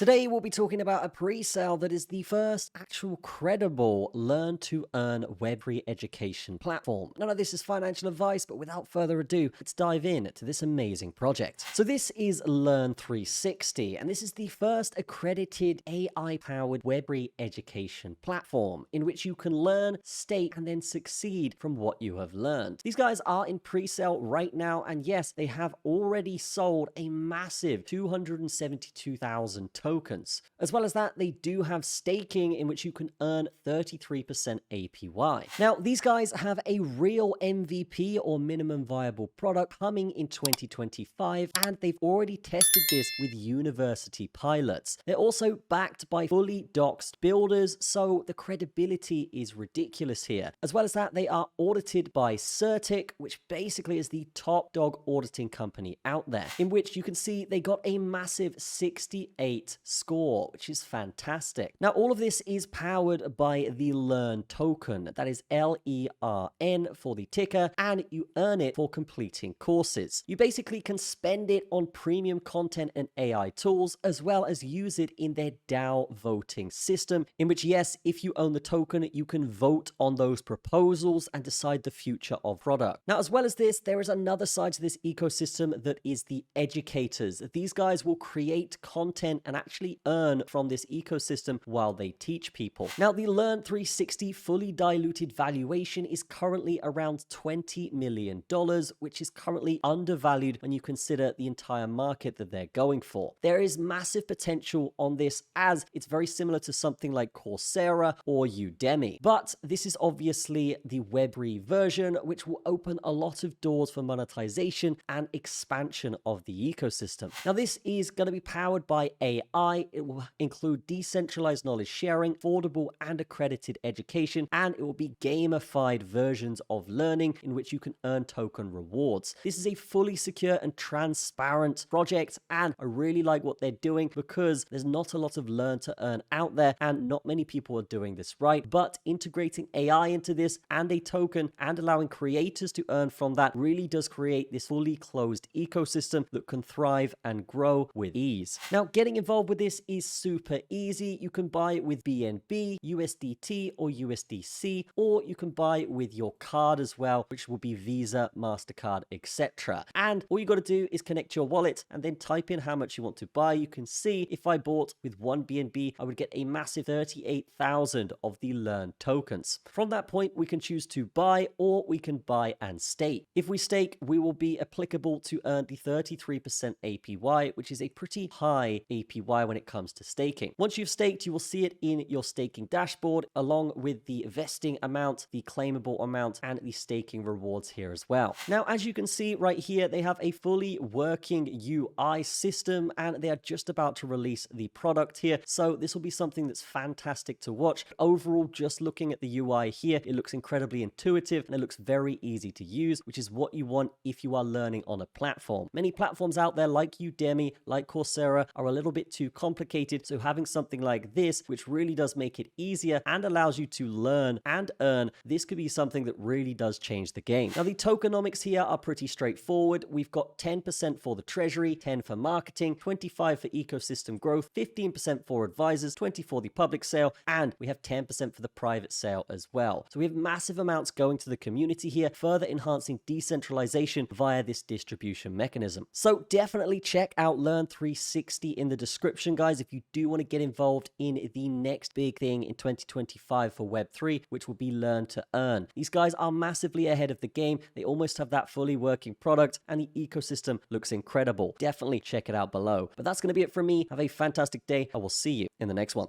Today, we'll be talking about a pre-sale that is the first actual credible learn-to-earn Web3 education platform. None of this is financial advice, but without further ado, let's dive in to this amazing project. So this is Lern360, and this is the first accredited AI-powered Web3 education platform in which you can learn, stake, and then succeed from what you have learned. These guys are in pre-sale right now, and yes, they have already sold a massive 272,000 tokens. As well as that, they do have staking in which you can earn 33% APY. Now, these guys have a real MVP or minimum viable product coming in 2025, and they've already tested this with university pilots. They're also backed by fully doxed builders, so the credibility is ridiculous here. As well as that, they are audited by Certic, which basically is the top dog auditing company out there, in which you can see they got a massive 68 score, which is fantastic. Now, all of this is powered by the Lern token. That is LERN for the ticker, and you earn it for completing courses. You basically can spend it on premium content and AI tools, as well as use it in their DAO voting system, in which, yes, if you own the token, you can vote on those proposals and decide the future of product. Now, as well as this, there is another side to this ecosystem that is the educators. These guys will create content and actually earn from this ecosystem while they teach people. Now, the Lern360 fully diluted valuation is currently around $20 million, which is currently undervalued when you consider the entire market that they're going for. There is massive potential on this, as it's very similar to something like Coursera or Udemy. But this is obviously the Web3 version, which will open a lot of doors for monetization and expansion of the ecosystem. Now, this is going to be powered by AI. It will include decentralized knowledge sharing, affordable and accredited education, and it will be gamified versions of learning in which you can earn token rewards. This is a fully secure and transparent project, and I really like what they're doing because there's not a lot of learn to earn out there, and not many people are doing this right. But integrating AI into this and a token and allowing creators to earn from that really does create this fully closed ecosystem that can thrive and grow with ease. Now, getting involved with this is super easy. You can buy it with BNB, USDT, or USDC, or you can buy it with your card as well, which will be Visa, MasterCard, etc. And all you got to do is connect your wallet and then type in how much you want to buy. You can see if I bought with one BNB, I would get a massive 38,000 of the Lern tokens. From that point, we can choose to buy, or we can buy and stake. If we stake, we will be applicable to earn the 33% APY, which is a pretty high APY when it comes to staking. Once you've staked, you will see it in your staking dashboard, along with the vesting amount, the claimable amount, and the staking rewards here as well. Now, as you can see right here, they have a fully working UI system, and they are just about to release the product here. So this will be something that's fantastic to watch. Overall, just looking at the UI here, it looks incredibly intuitive and it looks very easy to use, which is what you want if you are learning on a platform. Many platforms out there like Udemy, like Coursera, are a little bit too complicated. So having something like this, which really does make it easier and allows you to learn and earn, this could be something that really does change the game. Now, the tokenomics here are pretty straightforward. We've got 10% for the treasury, 10 for marketing, 25 for ecosystem growth, 15% for advisors, 20 for the public sale, and we have 10% for the private sale as well. So we have massive amounts going to the community here, further enhancing decentralization via this distribution mechanism. So definitely check out Lern360 in the description, guys, if you do want to get involved in the next big thing in 2025 for Web3, which will be Learn to Earn. These guys are massively ahead of the game. They almost have that fully working product, and the ecosystem looks incredible. Definitely check it out below. But that's going to be it from me. Have a fantastic day. I will see you in the next one.